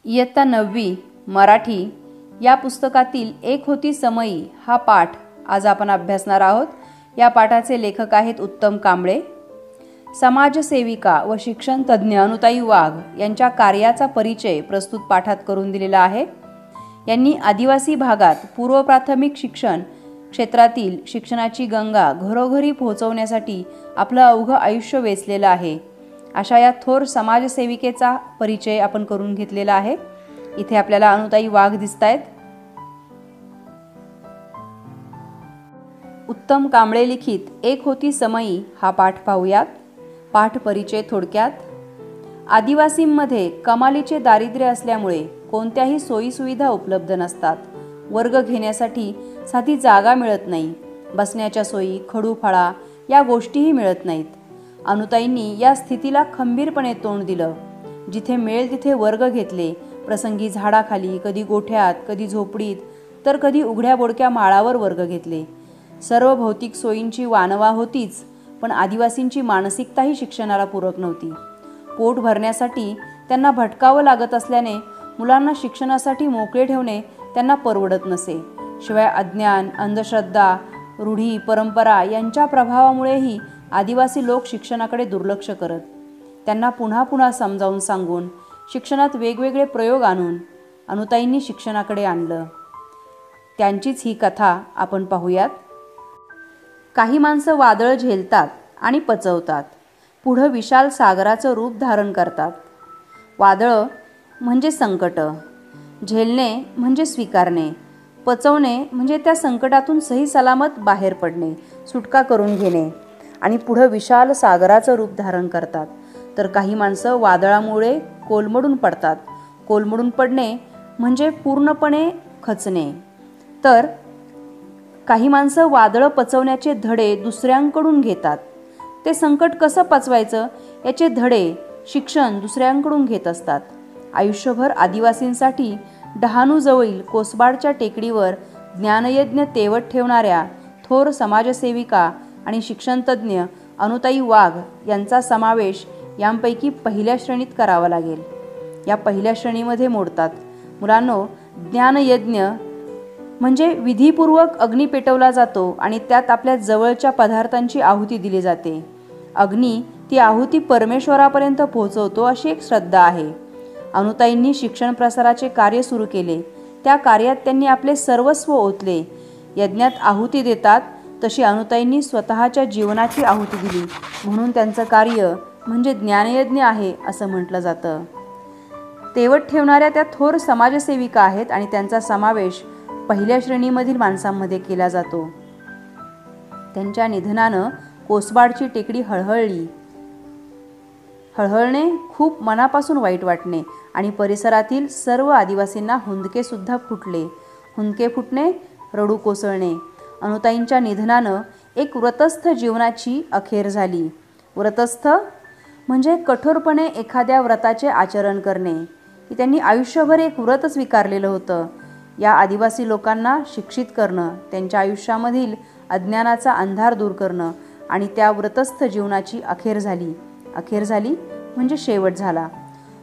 इयत्ता 9वी मराठी या पुस्तकातील एक होती समयी हा पाठ आज आपण अभ्यासणार आहोत। या पाठाचे लेखक आहेत उत्तम कांबळे। समाजसेविका व शिक्षण तज्ज्ञ अनुताई वाघ यांच्या कार्याचा परिचय प्रस्तुत पाठात करून दिलेला आहे। यांनी आदिवासी भागात पूर्व प्राथमिक शिक्षण क्षेत्रातील शिक्षणाची गंगा घरोघरी पोहोचवण्यासाठी आपलं अवघं आयुष्य वेचलेलं आहे। अशा या थोर समाजसेविकेचा परिचय आपण करून घेतलेला आहे। इथे आपल्याला अनुताई वाघ दिसतायत। उत्तम कांबळे लिखित एक होती समयी हा पाठ पाहूयात। पाठ परिचय थोडक्यात। आदिवासींमध्ये कमालीचे दारिद्र्य असल्यामुळे कोणत्याही सोयी सुविधा उपलब्ध नसतात। वर्ग घेण्यासाठी साधी जागा मिळत नाही। बसण्याच्या सोयी खडूफळा या गोष्टीही मिळत नाहीत। अनुताईंनी या स्थितीला खंबीरपणे तोंड दिलं। जिथे मिळेल तिथे वर्ग घेतले। प्रसंगी झाडाखाली, कधी गोठ्यात, कधी झोपडीत, तर कधी उघड्या बोडक्या माळावर वर्ग घेतले। सर्व भौतिक सोयींची वानवा होतीच, पण आदिवासींची मानसिकताही शिक्षणाला पूरक नव्हती। पोट भरण्यासाठी त्यांना भटकावं लागत असल्याने मुलांना शिक्षणासाठी मोकळे ठेवणे त्यांना परवडत नसे। शिवाय अज्ञान, अंधश्रद्धा, रूढी, परंपरा यांच्या प्रभावामुळेही आदिवासी लोक शिक्षणाकडे दुर्लक्ष करत। त्यांना पुन्हा पुन्हा समजावून सांगून शिक्षणात वेगवेगळे प्रयोग आणून अनुताईंनी शिक्षणाकडे आणलं। त्यांचीच ही कथा आपण पाहूयात। काही माणसं वादळ झेलतात आणि पचवतात, पुढं विशाल सागराचं रूप धारण करतात। वादळ म्हणजे संकट, झेलणे म्हणजे स्वीकारणे, पचवणे म्हणजे त्या संकटातून सही सलामत बाहेर पडणे, सुटका करून घेणे आणि पुढं विशाल सागराचं रूप धारण करतात। तर काही माणसं वादळामुळे कोलमडून पडतात। कोलमडून पडणे म्हणजे पूर्णपणे खचणे। तर काही माणसं वादळ पचवण्याचे धडे दुसऱ्यांकडून घेतात। ते संकट कसं पचवायचं याचे धडे शिक्षण दुसऱ्यांकडून घेत असतात। आयुष्यभर आदिवासींसाठी डहाणूजवळील कोसबाडच्या टेकडीवर ज्ञानयज्ञ तेवत ठेवणाऱ्या थोर समाजसेविका आणि शिक्षणतज्ज्ञ अनुताई वाघ यांचा समावेश यांपैकी पहिल्या श्रेणीत करावा लागेल। या पहिल्या श्रेणीमध्ये मोडतात। मुलांनो, ज्ञानयज्ञ म्हणजे विधीपूर्वक अग्नी पेटवला जातो आणि त्यात आपल्या जवळच्या पदार्थांची आहुती दिली जाते। अग्नी ती आहुती परमेश्वरापर्यंत पोहोचवतो अशी एक श्रद्धा आहे। अनुताईंनी शिक्षण प्रसाराचे कार्य सुरू केले। त्या कार्यात त्यांनी आपले सर्वस्व ओतले। यज्ञात आहुती देतात तशी अनुताईंनी स्वतःच्या जीवनाची आहुती दिली, म्हणून त्यांचं कार्य म्हणजे ज्ञानयज्ञ आहे असं म्हटलं जातं। तेवत ठेवणाऱ्या त्या थोर समाजसेविका आहेत आणि त्यांचा समावेश पहिल्या श्रेणीमधील माणसांमध्ये केला जातो। त्यांच्या निधनानं कोसबाडची टेकडी हळहळली। हळहळणे खूप मनापासून वाईट वाटणे आणि परिसरातील सर्व आदिवासींना हुंदके सुद्धा फुटले। हुंदके फुटणे, रडू कोसळणे। अनुताईंच्या निधनानं एक व्रतस्थ जीवनाची अखेर झाली। व्रतस्थ म्हणजे कठोरपणे एखाद्या व्रताचे आचरण करणे। की त्यांनी आयुष्यभर एक व्रत स्वीकारलेलं होतं। या आदिवासी लोकांना शिक्षित करणं, त्यांच्या आयुष्यामधील अज्ञानाचा अंधार दूर करणं आणि त्या व्रतस्थ जीवनाची अखेर झाली। अखेर झाली म्हणजे शेवट झाला।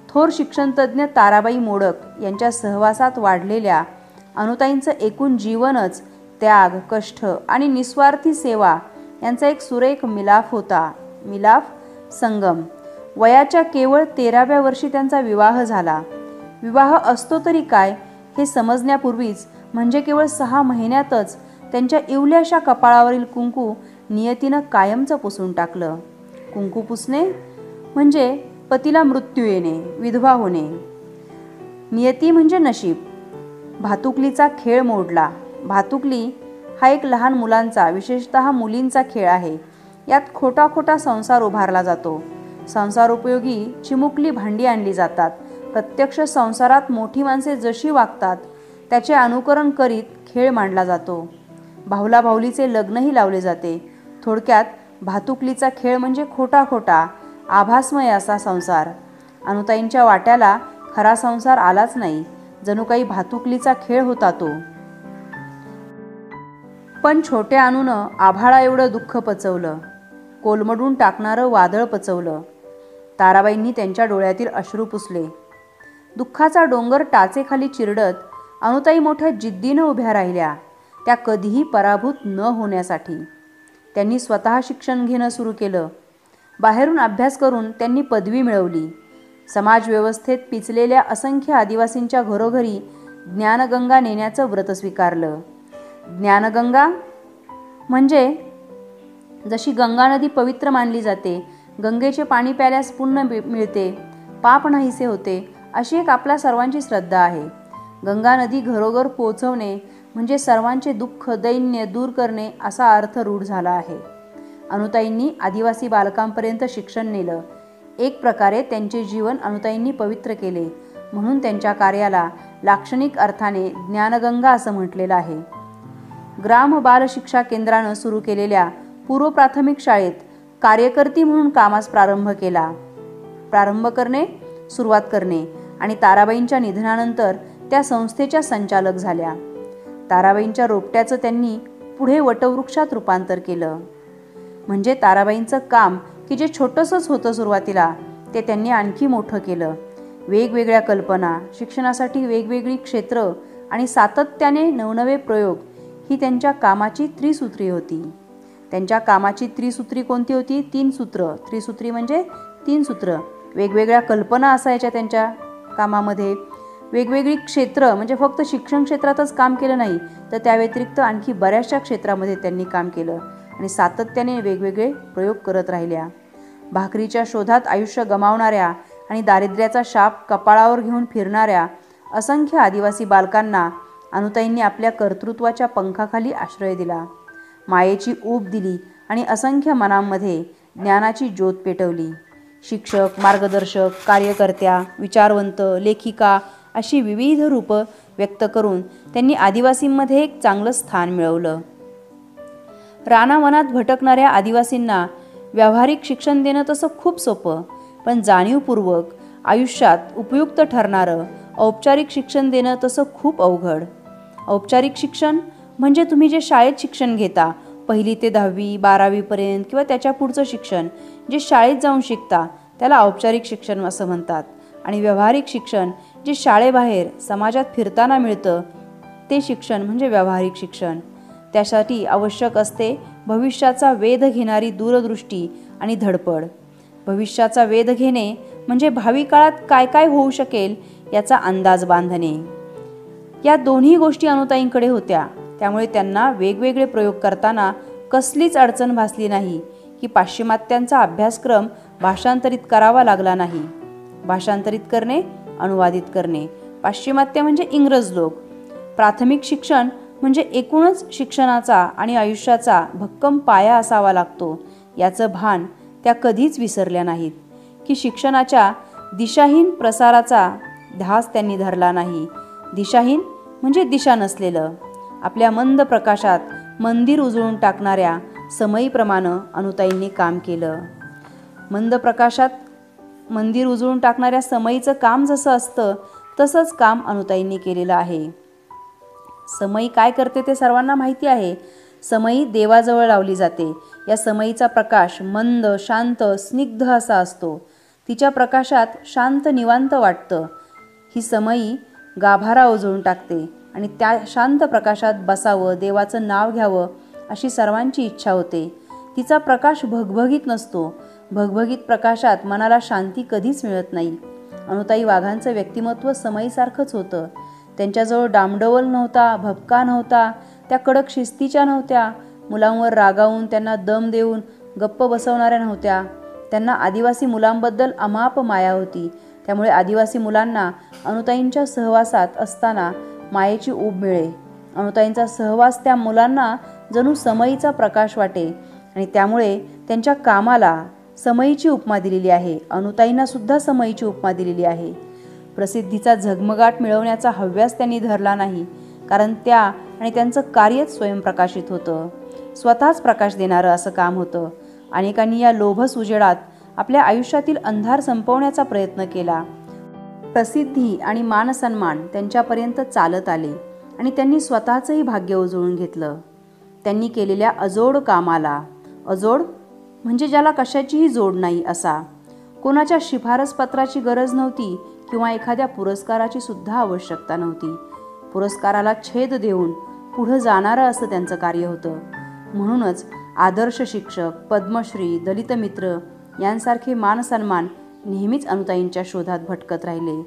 थोर शिक्षणतज्ज्ञ ताराबाई मोडक यांच्या सहवासात वाढलेल्या अनुताईंचं एकूण जीवनच त्याग, कष्ट आणि निस्वार्थी सेवा यांचा एक सुरेख मिलाफ होता। मिलाफ, संगम। वयाच्या केवळ 13व्या वर्षी त्यांचा विवाह झाला। विवाह असतो तरी काय हे समजण्यापूर्वीच म्हणजे केवळ 6 महिन्यातच त्यांच्या इवल्याशा कपाळावरील कुंकू नियतीनं कायमचं पुसून टाकलं। कुंकू पुसणे म्हणजे पतीला मृत्यू येणे, विधवा होणे। नियती म्हणजे नशीब। भातुकलीचा खेळ मोडला। भातुकली हा एक लहान मुलांचा, विशेषतः मुलींचा खेळ आहे। यात खोटा खोटा संसार उभारला जातो। संसारोपयोगी चिमुकली भांडी आणली जातात। प्रत्यक्ष संसारात मोठी माणसे जशी वागतात त्याचे अनुकरण करीत खेळ मांडला जातो। भावला भावलीचे लग्नही लावले जाते। थोडक्यात भातुकलीचा खेळ म्हणजे खोटा खोटा आभासमय असा संसार। अनुताईंच्या वाट्याला खरा संसार आलाच नाही। जणू काही भातुकलीचा खेळ होता तो। पण छोट्या अनुनं आभाळा एवढं दुःख पचवलं। कोलमडून टाकणारं वादळ पचवलं। ताराबाईंनी त्यांच्या डोळ्यातील अश्रू पुसले। दुःखाचा डोंगर टाचेखाली चिरडत अनुताई मोठ्या जिद्दीनं उभ्या राहिल्या, त्या कधीही पराभूत न होण्यासाठी. त्यांनी स्वतः शिक्षण घेणं सुरू केलं. बाहेरून अभ्यास करून त्यांनी पदवी मिळवली. समाजव्यवस्थेत पिचलेल्या असंख्य आदिवासींच्या घरोघरी ज्ञानगंगा नेण्याचं व्रत स्वीकारलं. ज्ञानगंगा म्हणजे जशी गंगा नदी पवित्र मानली जाते, गंगेचे पाणी प्यायल्यास पुण्य मिळते, पाप नाहीसे होते, अशी एक आपल्या सर्वांची श्रद्धा आहे. गंगा नदी घरोघर पोहोचवणे म्हणजे सर्वांचे दुःख दैन्य दूर करणे असा अर्थ रूढ झाला आहे. अनुताईंनी आदिवासी बालकांपर्यंत शिक्षण नेलं. एक प्रकारे त्यांचे जीवन अनुताईंनी पवित्र केले, म्हणून त्यांच्या कार्याला लाक्षणिक अर्थाने ज्ञानगंगा असं म्हटलेलं आहे. ग्राम बाल शिक्षा केंद्रानं सुरू केलेल्या पूर्व प्राथमिक शाळेत कार्यकर्ती म्हणून कामास प्रारंभ करणे सुरुवात करणे आणि ताराबाईंच्या निधनानंतर त्या संस्थेच्या संचालक झाल्या. ताराबाईंच्या रोपट्याचं त्यांनी पुढे वटवृक्षात रूपांतर केलं. म्हणजे ताराबाईंचं काम की जे छोटंसंच होतं सुरुवातीला, ते त्यांनी आणखी मोठं केलं. वेगवेगळ्या कल्पना, शिक्षणासाठी वेगवेगळी क्षेत्र आणि सातत्याने नवनवे प्रयोग ही त्यांच्या कामाची त्रिसूत्री होती. त्यांच्या कामाची त्रिसूत्री कोणती होती? 3 सूत्र. त्रिसूत्री म्हणजे 3 सूत्र. वेगवेगळ्या कल्पना असायच्या त्यांच्या कामामध्ये. वेगवेगळी क्षेत्र म्हणजे फक्त शिक्षण क्षेत्रातच काम केलं नाही, तर त्या व्यतिरिक्त आणखी बऱ्याचशा क्षेत्रामध्ये त्यांनी काम केलं आणि सातत्याने वेगवेगळे प्रयोग करत राहिल्या. भाकरीच्या शोधात आयुष्य गमावणाऱ्या आणि दारिद्र्याचा शाप कपाळावर घेऊन फिरणाऱ्या असंख्य आदिवासी बालकांना अनुताईंनी आपल्या कर्तृत्वाच्या पंखाखाली आश्रय दिला. मायेची ऊब दिली आणि असंख्य मनांमध्ये ज्ञानाची ज्योत पेटवली. शिक्षक, मार्गदर्शक, कार्यकर्त्या, विचारवंत, लेखिका अशी विविध रूपं व्यक्त करून त्यांनी आदिवासींमध्ये एक चांगलं स्थान मिळवलं. रानावनात भटकणाऱ्या आदिवासींना व्यावहारिक शिक्षण देणं तसं खूप सोपं, पण जाणीवपूर्वक आयुष्यात उपयुक्त ठरणारं औपचारिक शिक्षण देणं तसं खूप अवघड. औपचारिक शिक्षण म्हणजे तुम्ही जे शाळेत शिक्षण घेता, 1ली ते 10वी 12वीपर्यंत किंवा त्याच्या पुढचं शिक्षण जे शाळेत जाऊन शिकता, त्याला औपचारिक शिक्षण असं म्हणतात. आणि व्यावहारिक शिक्षण जे शाळेबाहेर समाजात फिरताना मिळतं, ते शिक्षण म्हणजे व्यावहारिक शिक्षण. त्यासाठी आवश्यक असते भविष्याचा वेध घेणारी दूरदृष्टी आणि धडपड. भविष्याचा वेध घेणे म्हणजे भावी काळात काय काय होऊ शकेल याचा अंदाज बांधणे. या दोन्ही गोष्टी अनुताईंकडे होत्या. त्यामुळे त्यांना वेगवेगळे प्रयोग करताना कसलीच अडचण भासली नाही की पाश्चिमात्यांचा अभ्यासक्रम भाषांतरित करावा लागला नाही. भाषांतरित करणे, अनुवादित करणे. पाश्चिमात्य म्हणजे इंग्रज लोक. प्राथमिक शिक्षण म्हणजे एकूणच शिक्षणाचा आणि आयुष्याचा भक्कम पाया असावा लागतो, याचं भान त्या कधीच विसरल्या नाहीत. की शिक्षणाच्या दिशाहीन प्रसाराचा ध्यास त्यांनी धरला नाही. दिशाहीन म्हणजे दिशा नसलेलं. आपल्या मंद प्रकाशात मंदिर उजळून टाकणाऱ्या समईप्रमाणे अनुताईंनी काम केलं. मंद प्रकाशात मंदिर उजळून टाकणाऱ्या समईचं काम जसं असतं तसंच काम अनुताईंनी केलेलं आहे. समई काय करते ते सर्वांना माहिती आहे. समई देवाजवळ लावली जाते. या समईचा प्रकाश मंद, शांत, स्निग्ध असा असतो. तिच्या प्रकाशात शांत निवांत वाटतं. ही समई गाभारा उजळून टाकते आणि त्या शांत प्रकाशात बसावं, देवाचं नाव घ्यावं अशी सर्वांची इच्छा होते. तिचा प्रकाश भगभगीत नसतो. भगभगीत प्रकाशात मनाला शांती कधीच मिळत नाही. अनुताई वाघांचं व्यक्तिमत्व समईसारखंच होतं. त्यांच्याजवळ डामडवल नव्हता, भपका नव्हता, त्या कडक शिस्तीच्या नव्हत्या, मुलांवर रागावून त्यांना दम देऊन गप्प बसवणाऱ्या नव्हत्या. त्यांना आदिवासी मुलांबद्दल अमाप माया होती. त्यामुळे आदिवासी मुलांना अनुताईंच्या सहवासात असताना मायेची ऊब मिळे. अनुताईंचा सहवास त्या मुलांना जणू समईचा प्रकाश वाटे आणि त्यामुळे त्यांच्या कामाला समईची उपमा दिलेली आहे. अनुताईंना सुद्धा समईची उपमा दिलेली आहे. प्रसिद्धीचा झगमगाट मिळवण्याचा हव्यास त्यांनी धरला नाही, कारण त्या आणि त्यांचं कार्यच स्वयंप्रकाशित होतं. स्वतःच प्रकाश देणारं असं काम होतं. अनेकांनी या लोभस उजेडात आपल्या आयुष्यातील अंधार संपवण्याचा प्रयत्न केला. प्रसिद्धी आणि मानसन्मान त्यांच्यापर्यंत चालत आले आणि त्यांनी स्वतःचंही भाग्य उजळून घेतलं. त्यांनी केलेल्या अजोड कामाला, अजोड म्हणजे ज्याला कशाचीही जोड नाही असा, कोणाच्या शिफारस पत्राची गरज नव्हती किंवा एखाद्या पुरस्काराची सुद्धा आवश्यकता नव्हती. पुरस्काराला छेद देऊन पुढं जाणारं असं त्यांचं कार्य होतं. म्हणूनच आदर्श शिक्षक, पद्मश्री, दलित मित्र यांसारखे मानसन्मान नेहमीच अनुताईंच्या शोधात भटकत राहिले.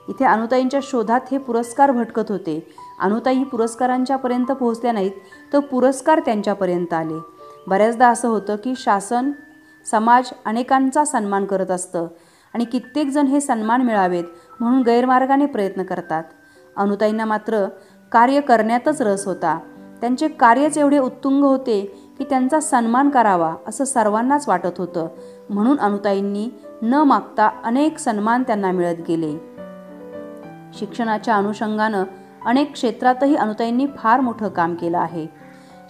इथे अनुताईंच्या शोधात हे पुरस्कार भटकत होते. अनुताई पुरस्कारांच्या पर्यंत पोहोचल्या नाहीत, तर पुरस्कार त्यांच्यापर्यंत आले. बऱ्याचदा असं होतं की शासन, समाज अनेकांचा सन्मान करत असतं आणि कित्येक जण हे सन्मान मिळावेत म्हणून गैरमार्गाने प्रयत्न करतात. अनुताईंना मात्र कार्य करण्यातच रस होता. त्यांचे कार्यच एवढे उत्तुंग होते की त्यांचा सन्मान करावा असं सर्वांनाच वाटत होतं. म्हणून अनुताईंनी न मागता अनेक सन्मान त्यांना मिळत गेले. शिक्षणाच्या अनुषंगानं अनेक क्षेत्रातही अनुताईंनी फार मोठं काम केलं आहे.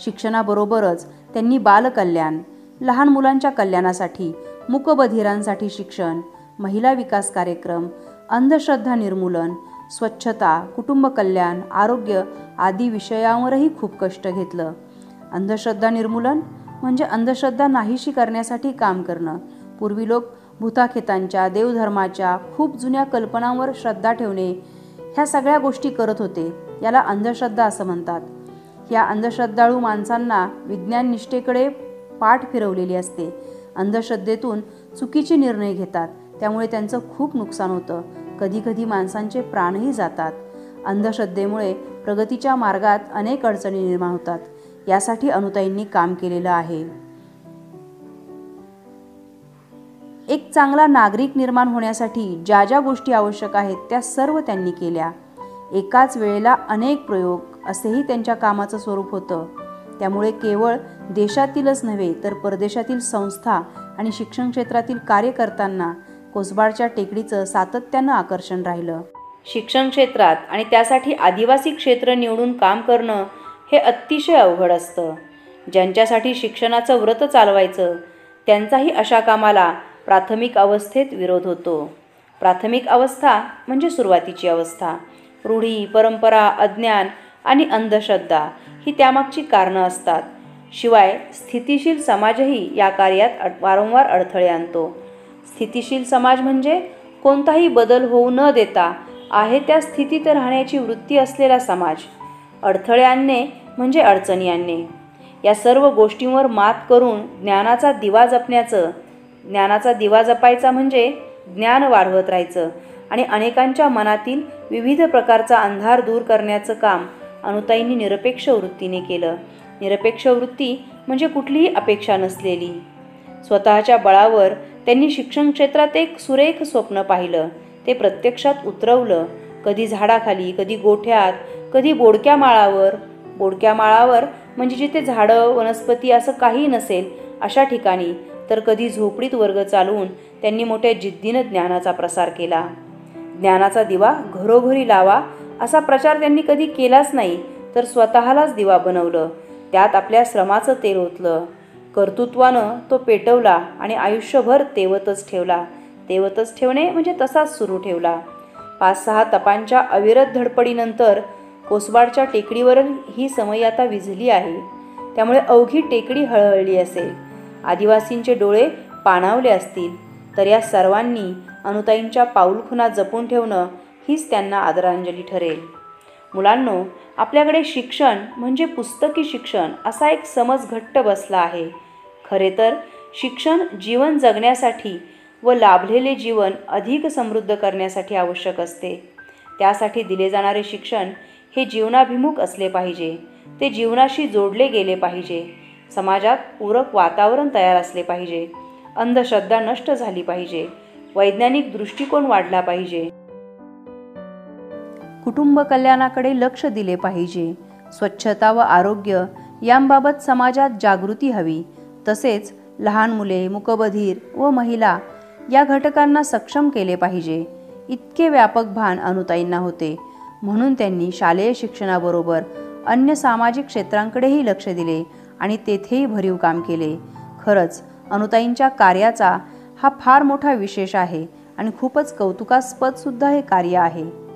शिक्षणाबरोबरच त्यांनी बालकल्याण, लहान मुलांच्या कल्याणासाठी, मूकबधिरांसाठी शिक्षण, महिला विकास कार्यक्रम, अंधश्रद्धा निर्मूलन, स्वच्छता, कुटुंब कल्याण, आरोग्य आदी विषयांवरही खूप कष्ट घेतलं. अंधश्रद्धा निर्मूलन म्हणजे अंधश्रद्धा नाहीशी करण्यासाठी काम करणं. पूर्वी लोक भूताखेतांच्या, देवधर्माच्या, खूप जुन्या कल्पनांवर श्रद्धा ठेवणे ह्या सगळ्या गोष्टी करत होते. याला अंधश्रद्धा असं म्हणतात. या अंधश्रद्धाळू माणसांना विज्ञान निष्ठेकडे पाठ फिरवलेली असते. अंधश्रद्धेतून चुकीचे निर्णय घेतात, त्यामुळे त्यांचं खूप नुकसान होतं. कधीकधी माणसांचे प्राणही जातात. अंधश्रद्धेमुळे प्रगतीच्या मार्गात अनेक अडचणी निर्माण होतात. यासाठी अनुताईंनी काम केलेलं आहे. एक चांगला नागरिक निर्माण होण्यासाठी ज्या ज्या गोष्टी आवश्यक आहेत त्या सर्व त्यांनी केल्या. एकाच वेळेला अनेक प्रयोग असेही त्यांच्या कामाचं स्वरूप होतं. त्यामुळे केवळ देशातीलच नव्हे तर परदेशातील संस्था आणि शिक्षण क्षेत्रातील कार्यकर्त्यांना कोसबाडच्या टेकडीचं सातत्यानं आकर्षण राहिलं. शिक्षण क्षेत्रात आणि त्यासाठी आदिवासी क्षेत्र निवडून काम करणं हे अतिशय अवघड असतं. ज्यांच्यासाठी शिक्षणाचं व्रत चालवायचं त्यांचाही अशा कामाला प्राथमिक अवस्थेत विरोध होतो. प्राथमिक अवस्था म्हणजे सुरुवातीची अवस्था. रूढी, परंपरा, अज्ञान आणि अंधश्रद्धा ही त्यामागची कारणं असतात. शिवाय स्थितिशील समाजही या कार्यात वारंवार अडथळे आणतो. स्थितिशील समाज म्हणजे कोणताही बदल होऊ न देता आहे त्या स्थितीत राहण्याची वृत्ती असलेला समाज. अडथळे आणणे म्हणजे अडचणी आणणे. या सर्व गोष्टींवर मात करून ज्ञानाचा दिवा जपायचा म्हणजे ज्ञान वाढवत राहायचं आणि अनेकांच्या मनातील विविध प्रकारचा अंधार दूर करण्याचं काम अनुताईंनी निरपेक्ष वृत्तीने केलं. निरपेक्ष वृत्ती म्हणजे कुठलीही अपेक्षा नसलेली. स्वतःच्या बळावर त्यांनी शिक्षण क्षेत्रात एक सुरेख स्वप्न पाहिलं. ते प्रत्यक्षात उतरवलं. कधी झाडाखाली, कधी गोठ्यात, कधी बोडक्या माळावर. बोडक्या माळावर म्हणजे जिथे झाडं, वनस्पती असं काही नसेल अशा ठिकाणी, तर कधी झोपडीत वर्ग चालवून त्यांनी मोठ्या जिद्दीनं ज्ञानाचा प्रसार केला. ज्ञानाचा दिवा घरोघरी लावा असा प्रचार त्यांनी कधी केलाच नाही, तर स्वतःलाच दिवा बनवलं. त्यात आपल्या श्रमाचं तेल ओतलं. कर्तृत्वानं तो पेटवला आणि आयुष्यभर तेवतच ठेवला. तेवतच ठेवणे म्हणजे तसाच सुरू ठेवला. 5-6 तपांच्या अविरत धडपडीनंतर कोसबाडच्या टेकडीवर ही समई आता विझली आहे. त्यामुळे अवघी टेकडी हळहळली असेल, आदिवासींचे डोळे पाणावले असतील. तर या सर्वांनी अनुताईंच्या पाऊलखुणा जपून ठेवणं हीच त्यांना आदरांजली ठरेल. मुलांनो, आपल्याकडे शिक्षण म्हणजे पुस्तकी शिक्षण असा एक समज घट्ट बसला आहे. खरे तर शिक्षण जीवन जगण्यासाठी व लाभलेले जीवन अधिक समृद्ध करण्यासाठी आवश्यक असते. त्यासाठी दिले जाणारे शिक्षण हे जीवनाभिमुख असले पाहिजे. ते जीवनाशी जोडले गेले पाहिजे. समाजात पूरक वातावरण तयार असले पाहिजे. अंधश्रद्धा नष्ट झाली पाहिजे. वैज्ञानिक दृष्टिकोन वाढला पाहिजे. कुटुंब कल्याणाकडे लक्ष दिले पाहिजे. स्वच्छता व आरोग्य यांबाबत समाजात जागृती हवी. तसेच लहान मुले, मूकबधीर व महिला या घटकांना सक्षम केले पाहिजे. इतके व्यापक भान अनुताईंना होते. म्हणून त्यांनी शालेय शिक्षणाबरोबर अन्य सामाजिक क्षेत्रांकडेही लक्ष दिले आणि तेथेही भरीव काम केले. खरंच अनुताईंच्या कार्याचा हा फार मोठा विशेष आहे आणि खूपच कौतुकास्पद सुद्धा हे कार्य आहे.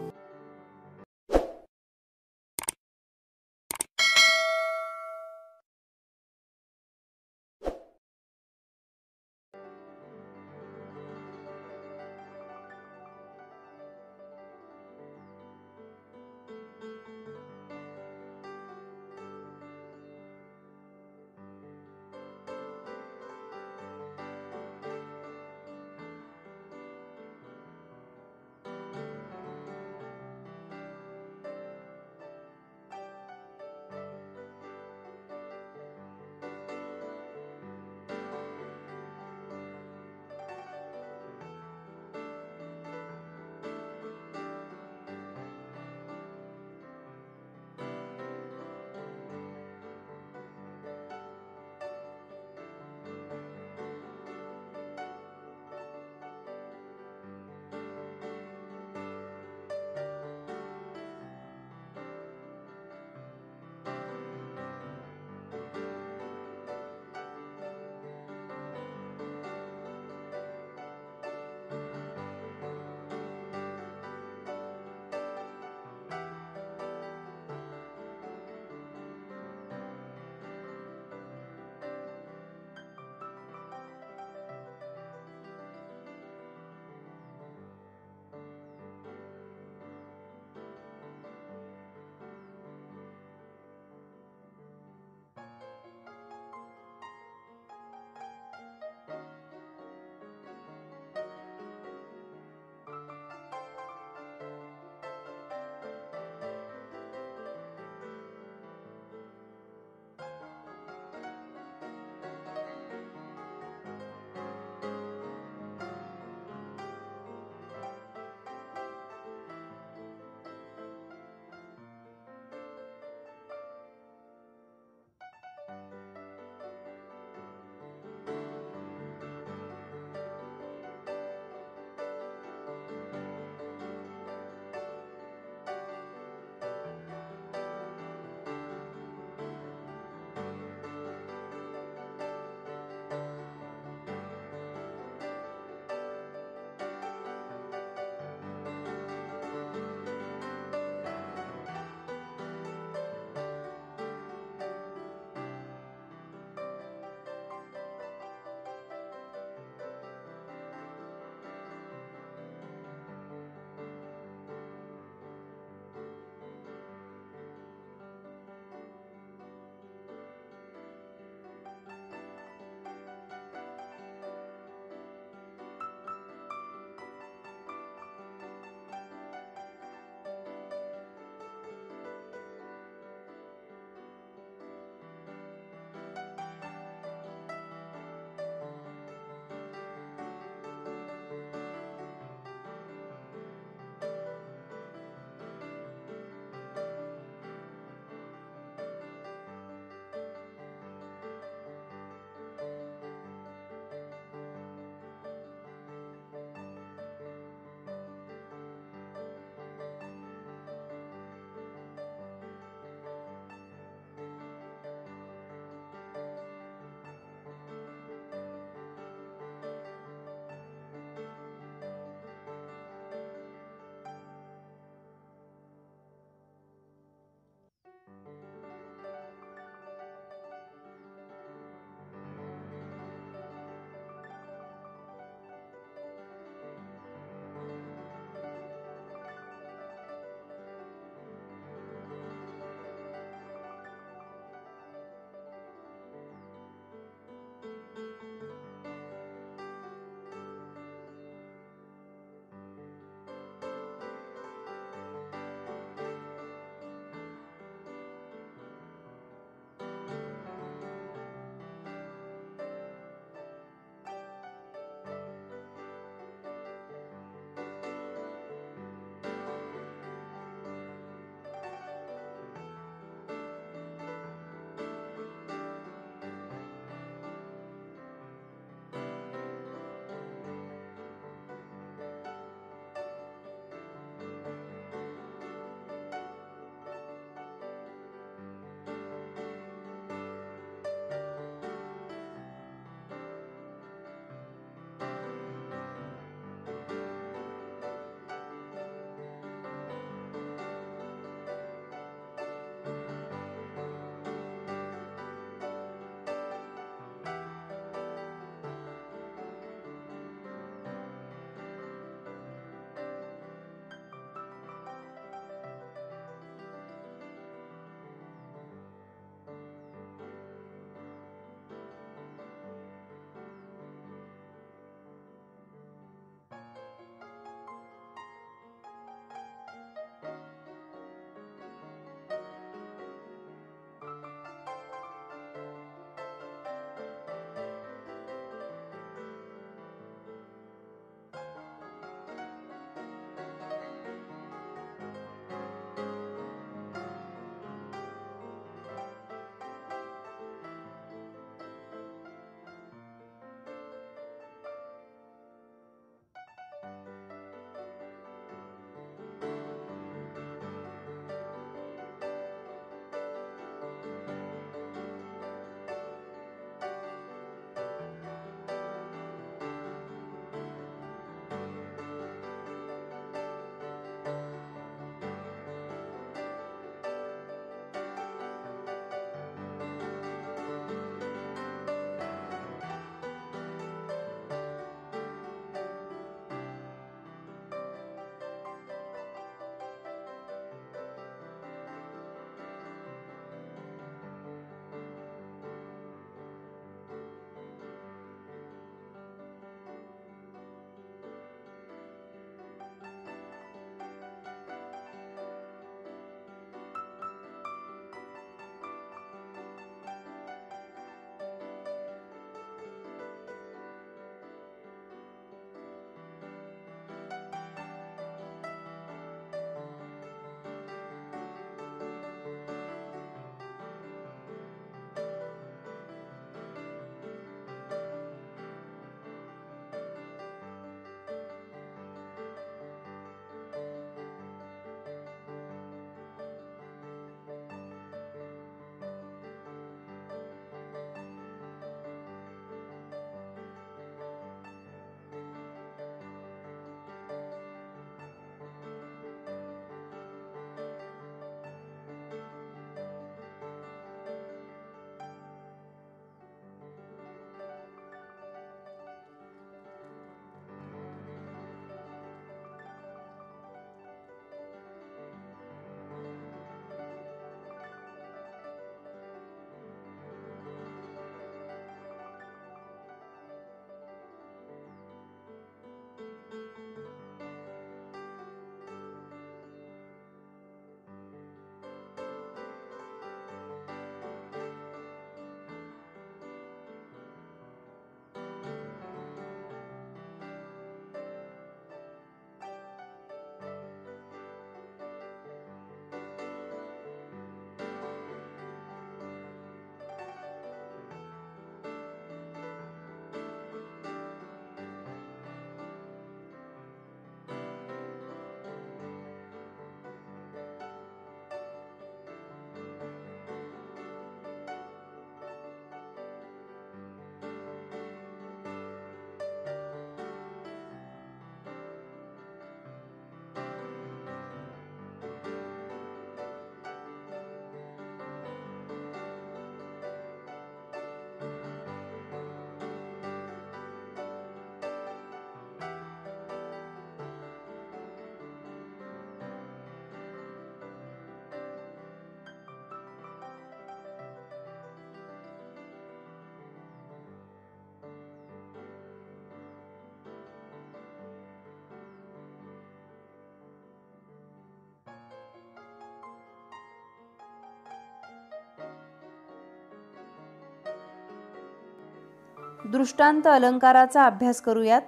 दृष्टांत अलंकाराचा अभ्यास करूयात.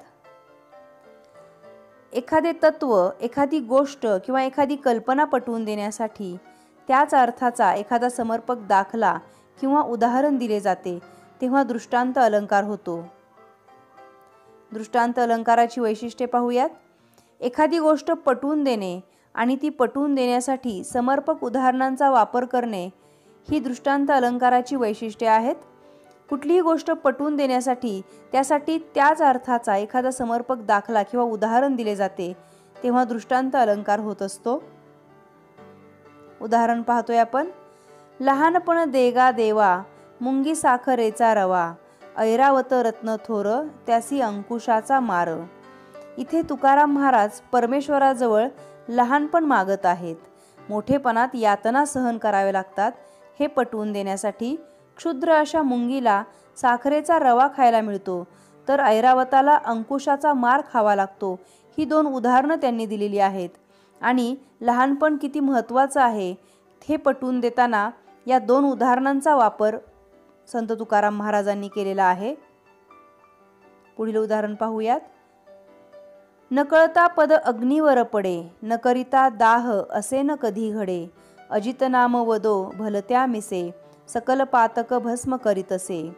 एखादे तत्व, एखादी गोष्ट किंवा एखादी कल्पना पटवून देण्यासाठी त्याच अर्थाचा एखादा समर्पक दाखला किंवा उदाहरण दिले जाते तेव्हा दृष्टांत अलंकार होतो. दृष्टांत अलंकाराची वैशिष्ट्ये पाहूयात. एखादी गोष्ट पटवून देणे आणि ती पटवून देण्यासाठी समर्पक उदाहरणांचा वापर करणे ही दृष्टांत अलंकाराची वैशिष्ट्ये आहेत. कुठलीही गोष्ट पटवून देण्यासाठी त्यासाठी त्याच अर्थाचा एखादा समर्पक दाखला किंवा उदाहरण दिले जाते तेव्हा दृष्टांत अलंकार होत असतो. उदाहरण पाहतोय आपण. लहानपण देगा देवा, मुंगी साखरेचा रवा, ऐरावत रत्न थोर, त्यासी अंकुशाचा मार. इथे तुकाराम महाराज परमेश्वराजवळ लहानपण मागत आहेत. मोठेपणात यातना सहन करावे लागतात हे पटवून देण्यासाठी क्षुद्र अशा मुंगीला साखरेचा रवा खायला मिळतो, तर ऐरावताला अंकुशाचा मार खावा लागतो. ही दोन उदाहरणं त्यांनी दिलेली आहेत आणि लहानपण किती महत्त्वाचं आहे हे पटवून देताना या दोन उदाहरणांचा वापर संत तुकाराम महाराजांनी केलेला आहे. पुढील उदाहरण पाहूयात. न कळता पद अग्नीवर पडे, न करिता दाह असे न कधी घडे, अजित नाम वदो भलत्या मिसे, सकल पातक भस्म करीतसे.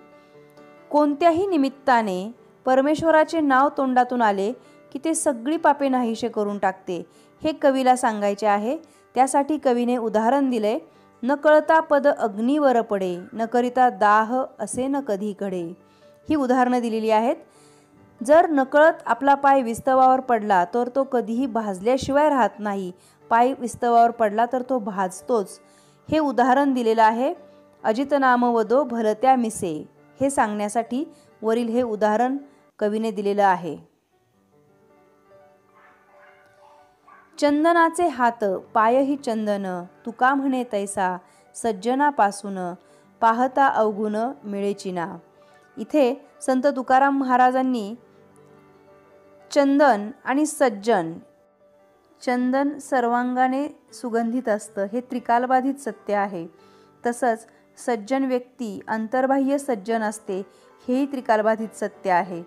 कोणत्याही निमित्ताने परमेश्वराचे नाव तोंडातून आले की ते सगळी पापे नाहीशे करून टाकते हे कवीला सांगायचे आहे. त्यासाठी कवीने उदाहरण दिले. न कळता पद अग्नीवर पडे, न करिता दाह असे न कधी घडे. ही उदाहरणं दिलेली आहेत. जर नकळत आपला पाय विस्तवावर पडला तर तो कधीही भाजल्याशिवाय राहत नाही. पाय विस्तवावर पडला तर तो भाजतोच. हे उदाहरण दिलेलं आहे. अजित नाम वदो भलत्या मिसे हे सांगण्यासाठी वरील हे उदाहरण कवीने दिलेलं आहे. चंदनाचे हात पायही चंदन, तुका म्हणे तैसा सज्जनापासून, पाहता अवगुण मिळेचिना. इथे संत तुकाराम महाराजांनी चंदन आणि सज्जन, चंदन सर्वांगाने सुगंधित असतं हे त्रिकालबाधित सत्य आहे. तसंच सज्जन व्यक्ती अंतर्बाह्य सज्जन असते हेही त्रिकालबाधित सत्य आहे.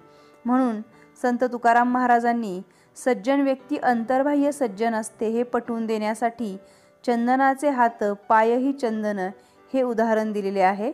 म्हणून संत तुकाराम महाराजांनी सज्जन व्यक्ती अंतर्बाह्य सज्जन असते हे पटवून देण्यासाठी चंदनाचे हात पायही चंदन हे उदाहरण दिलेले आहे.